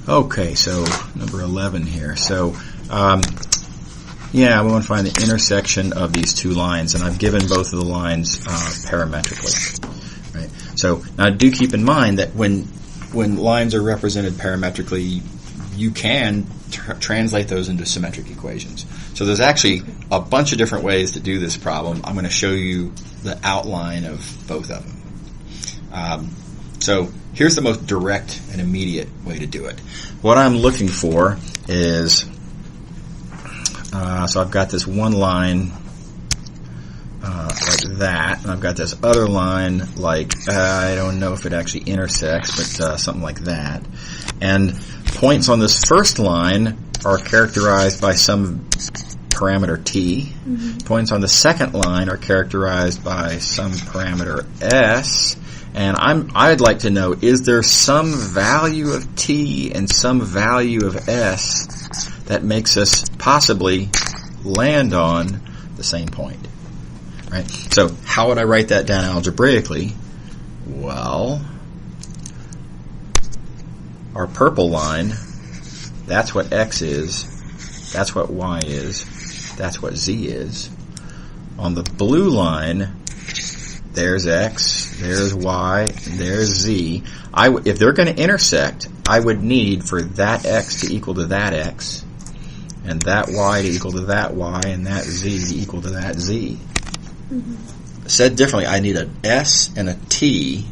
Okay, so number 11 here. So, yeah, we want to find the intersection of these two lines, and I've given both of the lines parametrically. Right. So now do keep in mind that when lines are represented parametrically, you can translate those into symmetric equations. So there's actually a bunch of different ways to do this problem. I'm going to show you the outline of both of them. So here's the most direct and immediate way to do it. What I'm looking for is, so I've got this one line like that, and I've got this other line like, I don't know if it actually intersects, but something like that. And points on this first line are characterized by some parameter t. Points on the second line are characterized by some parameter s. And I'd like to know, is there some value of t and some value of s that makes us possibly land on the same point? Right? So how would I write that down algebraically? Well, our purple line, that's what x is, that's what y is, that's what z is. On the blue line, there's x, there's y, there's z. If they're going to intersect, I would need for that x to equal to that x, and that y to equal to that y, and that z to equal to that z. Said differently, I need an s and a t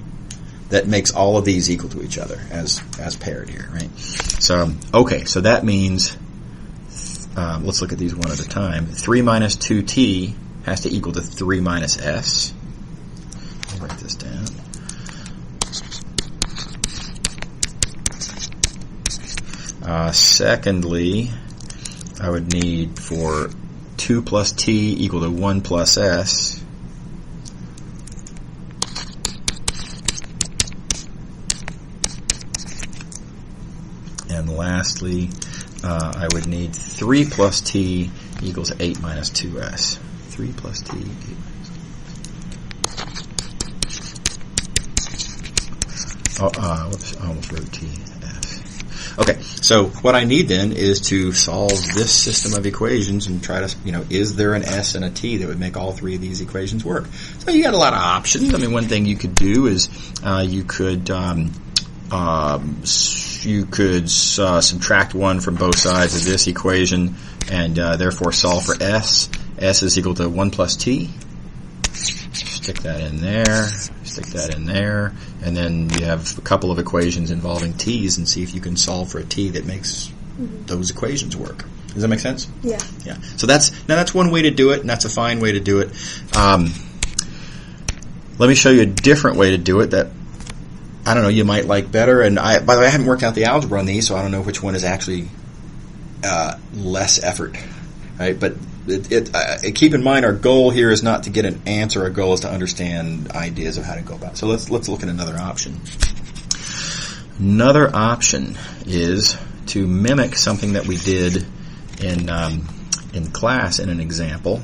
that makes all of these equal to each other as paired here, right? So, okay, so that means, let's look at these one at a time. 3 minus 2t has to equal to 3 minus s. I'll write this down. Secondly, I would need for 2 plus t equal to 1 plus s. And lastly, I would need 3 plus t equals 8 minus 2s. 3 plus t, 8 minus 2s. Whoops, I almost wrote t. Okay, so what I need then is to solve this system of equations and try to, is there an s and a t that would make all three of these equations work? So you got a lot of options. I mean, one thing you could do is you could subtract 1 from both sides of this equation and therefore solve for s. S is equal to 1 plus t. Stick that in there. Stick that in there, and then you have a couple of equations involving t's and see if you can solve for a t that makes those equations work. Does that make sense? Yeah. Yeah. So that's one way to do it, and that's a fine way to do it. Let me show you a different way to do it that, I don't know, you might like better. And by the way, I haven't worked out the algebra on these, so I don't know which one is actually less effort, right? But keep in mind, our goal here is not to get an answer. Our goal is to understand ideas of how to go about it. So let's look at another option. Another option is to mimic something that we did in class in an example.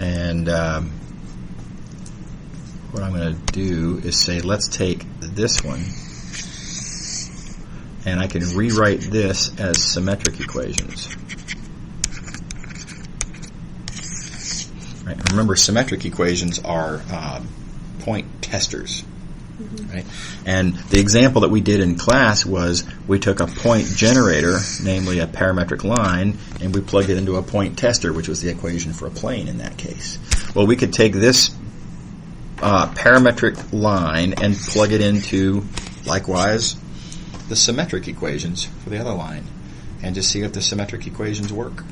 And what I'm going to do is say, let's take this one, and I can rewrite this as symmetric equations. Right. Remember, symmetric equations are point testers. Right? And the example that we did in class was we took a point generator, namely a parametric line, and we plugged it into a point tester, which was the equation for a plane in that case. Well, we could take this parametric line and plug it into, likewise, the symmetric equations for the other line, and just see if the symmetric equations work.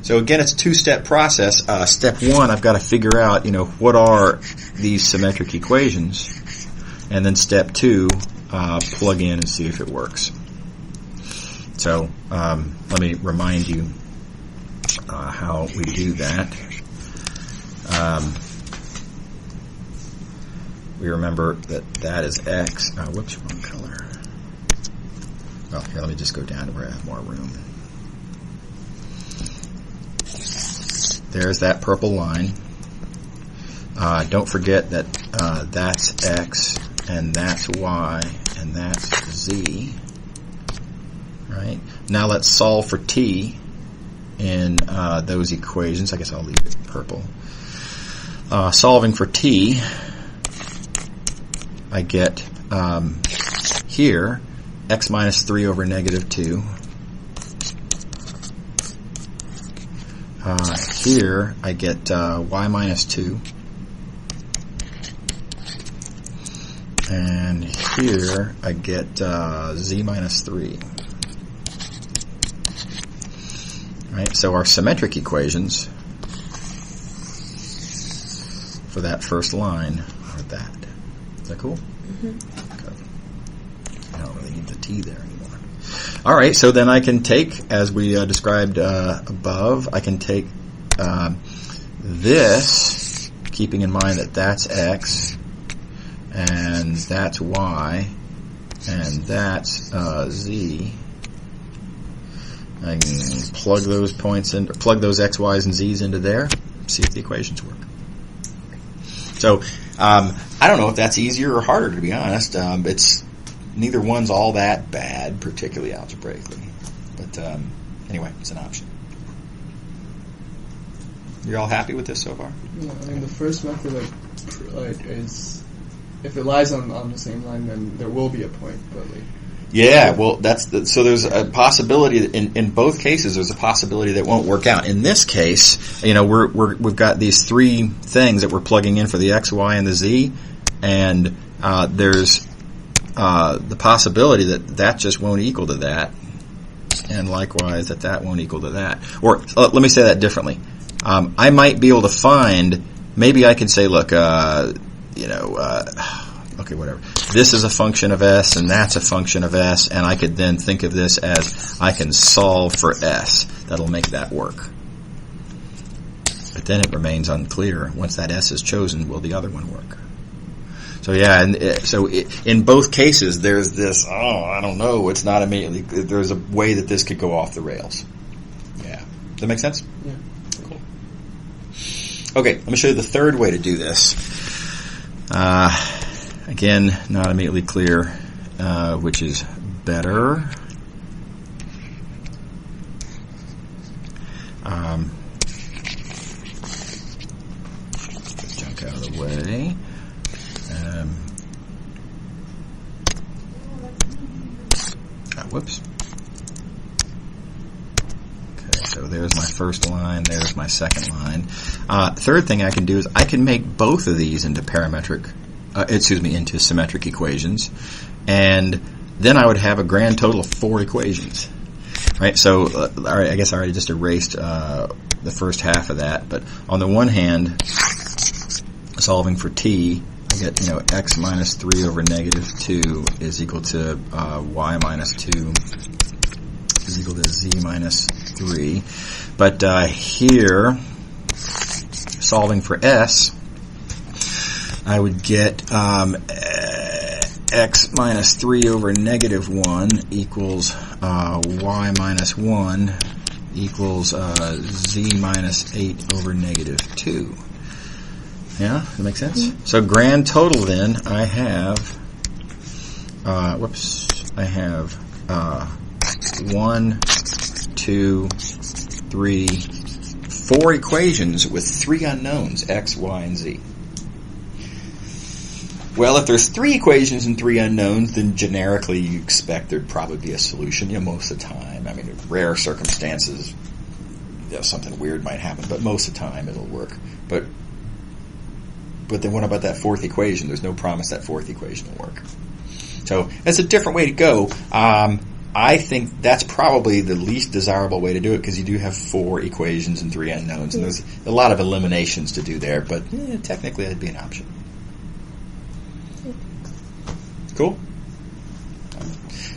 So again, it's a two-step process. Step one, I've got to figure out, what are these symmetric equations, and then step two, plug in and see if it works. So let me remind you how we do that. We remember that is x. Whoops, wrong color. Well, here, let me just go down to where I have more room. There's that purple line. Don't forget that that's x, and that's y, and that's z. Now let's solve for t in those equations. I guess I'll leave it purple. Solving for t, I get here x minus 3 over negative 2. Here I get y minus 2. And here I get z minus 3. Right, so our symmetric equations for that first line are that. Is that cool? Okay. I don't really need the t there anymore. All right, so then I can take, as we described above, I can take this, keeping in mind that that's x, and that's y, and that's z. I can plug those points in, plug those x, y's, and z's into there. See if the equations work. So I don't know if that's easier or harder, to be honest. It's neither one's all that bad, particularly algebraically. But anyway, it's an option. You're all happy with this so far? Yeah, I mean the first method is if it lies on the same line, then there will be a point, but like. Yeah, well, so there's a possibility in both cases. There's a possibility that won't work out. In this case, we've got these three things that we're plugging in for the x, y, and the z, and there's the possibility that just won't equal to that, and likewise that won't equal to that. Or let me say that differently. I might be able to find. Maybe I can say, look, okay, whatever. This is a function of s, and that's a function of s, and I could then think of this as I can solve for s. That'll make that work. But then it remains unclear. Once that s is chosen, will the other one work? So yeah, in both cases, there's this, I don't know, it's not immediately, there's a way that this could go off the rails. Yeah. Does that make sense? Yeah. Cool. Okay, let me show you the third way to do this. Again, not immediately clear which is better. Get this junk out of the way. Whoops. Okay, so there's my first line, there's my second line. Third thing I can do is I can make both of these into into symmetric equations, and then I would have a grand total of 4 equations. Right, so all right, I guess I already just erased the first half of that, but on the one hand, solving for t, I get, x minus 3 over negative 2 is equal to y minus 2 is equal to z minus 3. But here, solving for s, I would get x minus 3 over negative 1 equals y minus 1 equals z minus 8 over negative 2. Yeah, that makes sense? Mm-hmm. So grand total then, I have, I have 1, 2, 3, 4 equations with 3 unknowns, x, y, and z. Well, if there's 3 equations and 3 unknowns, then generically you expect there'd probably be a solution, most of the time. I mean, in rare circumstances, something weird might happen, but most of the time it'll work. But then what about that 4th equation? There's no promise that 4th equation will work. So that's a different way to go. I think that's probably the least desirable way to do it because you do have 4 equations and 3 unknowns, and there's a lot of eliminations to do there, but technically that'd be an option. Cool?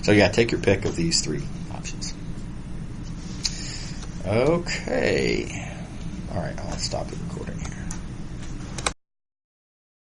So yeah, take your pick of these 3 options. Okay. All right, I'll stop the recording.